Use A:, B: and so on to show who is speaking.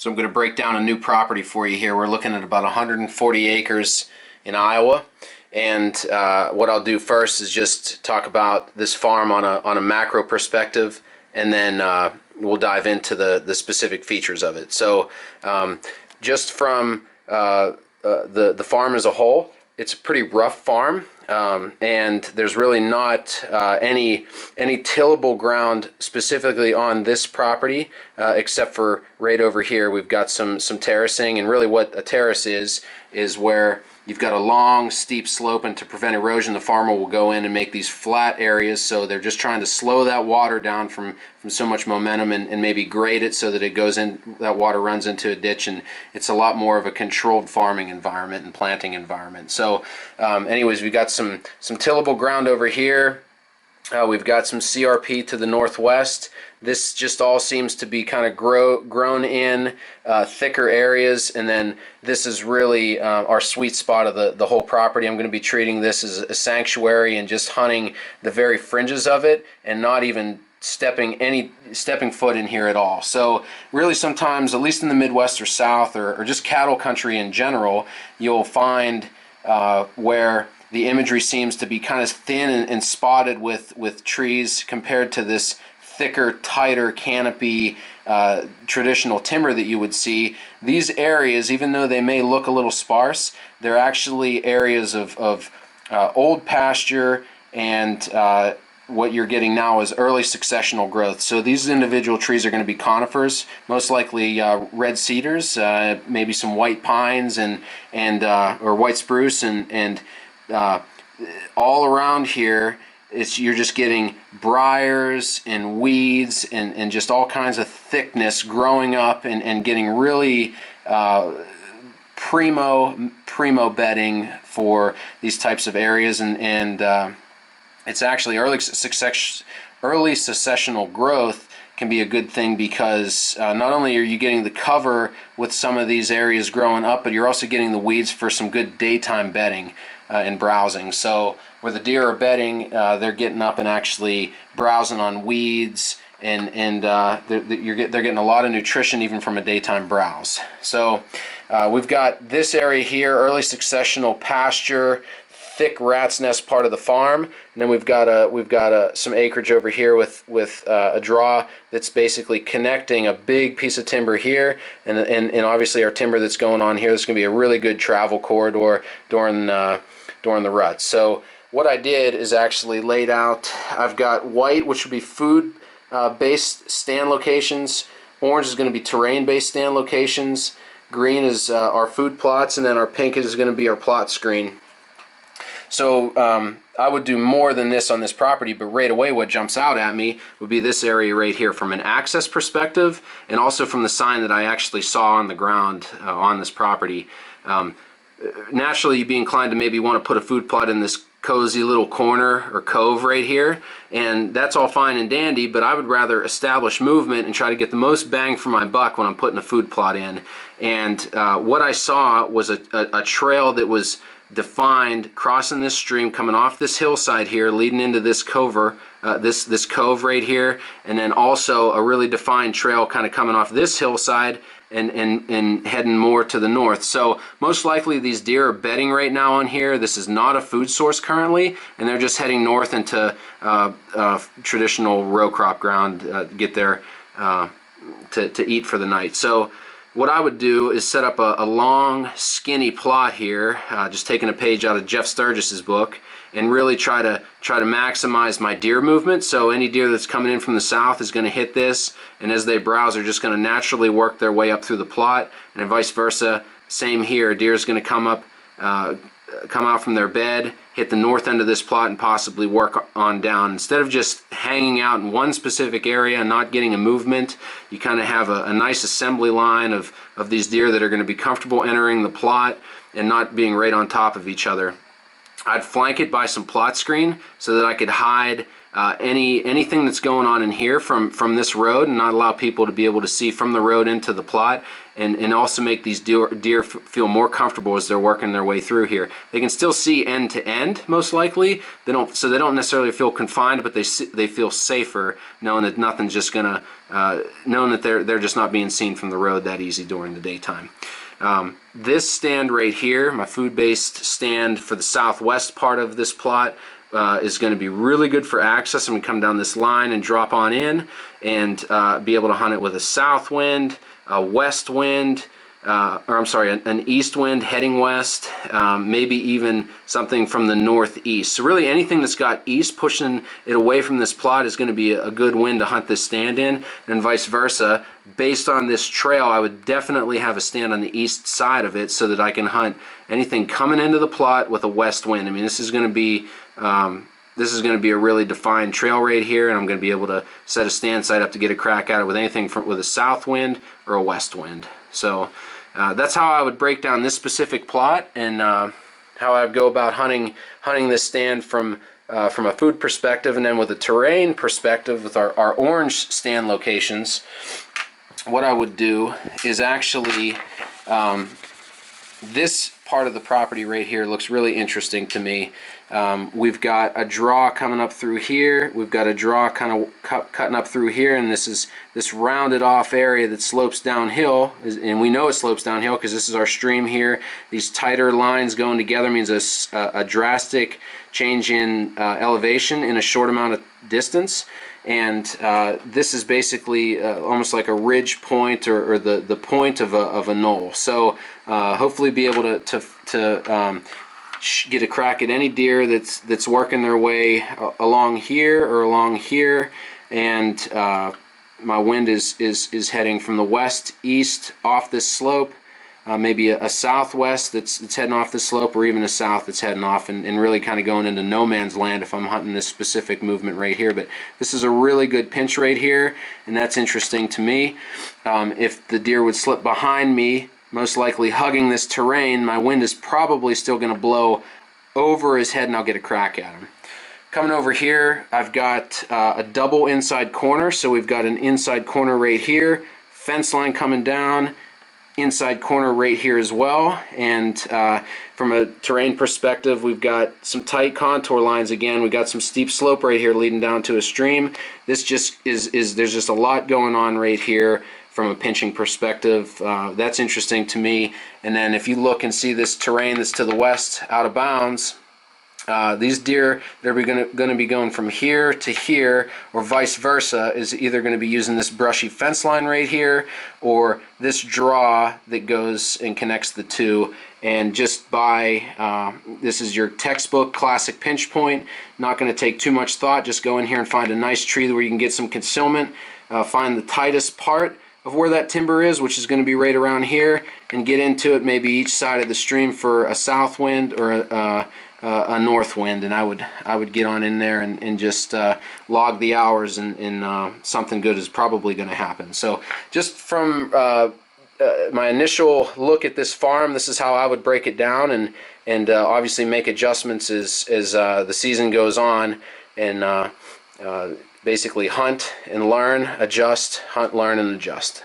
A: So I'm going to break down a new property for you here. We're looking at about 140 acres in Iowa. And what I'll do first is just talk about this farm on a macro perspective, and then we'll dive into the specific features of it. So just from the farm as a whole, it's a pretty rough farm. And there's really not any tillable ground specifically on this property, except for right over here. We've got some terracing, and really what a terrace is where you've got a long, steep slope, and to prevent erosion, the farmer will go in and make these flat areas. So they're just trying to slow that water down from so much momentum, and maybe grade it so that it goes in, that water runs into a ditch, and it's a lot more of a controlled farming environment and planting environment. So anyways, we've got some tillable ground over here. We've got some CRP to the northwest. This just all seems to be kind of grown in thicker areas, and then this is really our sweet spot of the whole property. I'm going to be treating this as a sanctuary and just hunting the very fringes of it, and not even stepping foot in here at all. So really sometimes, at least in the Midwest or South, or just cattle country in general, you'll find where the imagery seems to be kind of thin and spotted with trees compared to this thicker, tighter canopy traditional timber that you would see. These areas, even though they may look a little sparse, they're actually areas of old pasture, and what you're getting now is early successional growth. So these individual trees are going to be conifers, most likely red cedars, maybe some white pines and or white spruce, and all around here you're just getting briars and weeds and just all kinds of thickness growing up and getting really primo bedding for these types of areas, and it's actually early successional growth can be a good thing, because not only are you getting the cover with some of these areas growing up, but you're also getting the weeds for some good daytime bedding and browsing. So where the deer are bedding, they're getting up and actually browsing on weeds, and they're getting a lot of nutrition even from a daytime browse. So we've got this area here, early successional pasture, thick rat's nest part of the farm, and then we've got some acreage over here with a draw that's basically connecting a big piece of timber here, and obviously our timber that's going on here. This is going to be a really good travel corridor during the rut. So what I did is actually laid out. I've got white, which would be food based stand locations. Orange is going to be terrain based stand locations. Green is our food plots, and then our pink is going to be our plot screen. So I would do more than this on this property, but right away what jumps out at me would be this area right here from an access perspective, and also from the sign that I actually saw on the ground on this property. Naturally, you'd be inclined to maybe want to put a food plot in this cozy little corner or cove right here, and that's all fine and dandy, but I would rather establish movement and try to get the most bang for my buck when I'm putting a food plot in. And what I saw was a trail that was defined crossing this stream, coming off this hillside here, leading into this cover, this cove right here, and then also a really defined trail kind of coming off this hillside and heading more to the north. So most likely these deer are bedding right now on here. This is not a food source currently, and they're just heading north into traditional row crop ground to get there to eat for the night. So what I would do is set up a long, skinny plot here, just taking a page out of Jeff Sturgis's book, and really try to maximize my deer movement. So any deer that's coming in from the south is going to hit this, and as they browse, they're just going to naturally work their way up through the plot, and vice versa. Same here. Deer is going to come out from their bed, hit the north end of this plot, and possibly work on down. Instead of just hanging out in one specific area and not getting a movement, you kind of have a nice assembly line of these deer that are going to be comfortable entering the plot and not being right on top of each other. I'd flank it by some plot screen so that I could hide anything that's going on in here from this road, and not allow people to be able to see from the road into the plot, and also make these deer feel more comfortable as they're working their way through here. They can still see end to end, most likely. They don't necessarily feel confined, but they feel safer knowing that nothing's just gonna knowing that they're just not being seen from the road that easy during the daytime. This stand right here, my food-based stand for the southwest part of this plot, is going to be really good for access. I'm going to come down this line and drop on in and be able to hunt it with a south wind, a west wind, an east wind heading west, maybe even something from the northeast. So really anything that's got east pushing it away from this plot is going to be a good wind to hunt this stand in, and vice versa. Based on this trail, I would definitely have a stand on the east side of it so that I can hunt anything coming into the plot with a west wind. I mean, this is going to be a really defined trail right here, and I'm going to be able to set a stand site up to get a crack at it with anything with a south wind or a west wind. So that's how I would break down this specific plot, and how I'd go about hunting this stand from a food perspective. And then with a terrain perspective, with our orange stand locations, what I would do is actually, this part of the property right here looks really interesting to me. We've got a draw coming up through here. We've got a draw kind of cutting up through here, and this is this rounded off area that slopes downhill, and we know it slopes downhill because this is our stream here. These tighter lines going together means a drastic change in elevation in a short amount of distance. And this is basically almost like a ridge point, or the point of a knoll. So hopefully be able to get a crack at any deer that's working their way along here or along here. And my wind is heading from the west east off this slope. Maybe a southwest that's heading off the slope, or even a south that's heading off and really kind of going into no man's land if I'm hunting this specific movement right here. But this is a really good pinch right here, and that's interesting to me. If the deer would slip behind me, most likely hugging this terrain, my wind is probably still going to blow over his head, and I'll get a crack at him. Coming over here, I've got a double inside corner, so we've got an inside corner right here, fence line coming down, inside corner right here as well. And from a terrain perspective, we've got some tight contour lines again. We've got some steep slope right here leading down to a stream. This just there's just a lot going on right here from a pinching perspective. That's interesting to me. And then if you look and see this terrain that's to the west out of bounds, these deer, they're going to be going from here to here, or vice versa, is either going to be using this brushy fence line right here, or this draw that goes and connects the two. And just by, this is your textbook classic pinch point. Not going to take too much thought. Just go in here and find a nice tree where you can get some concealment. Find the tightest part of where that timber is, which is going to be right around here, and get into it maybe each side of the stream for a south wind or a north wind. And I would get on in there and just log the hours, and something good is probably going to happen. So just from my initial look at this farm, this is how I would break it down, and obviously make adjustments as the season goes on, and basically hunt and learn, adjust, hunt, learn, and adjust.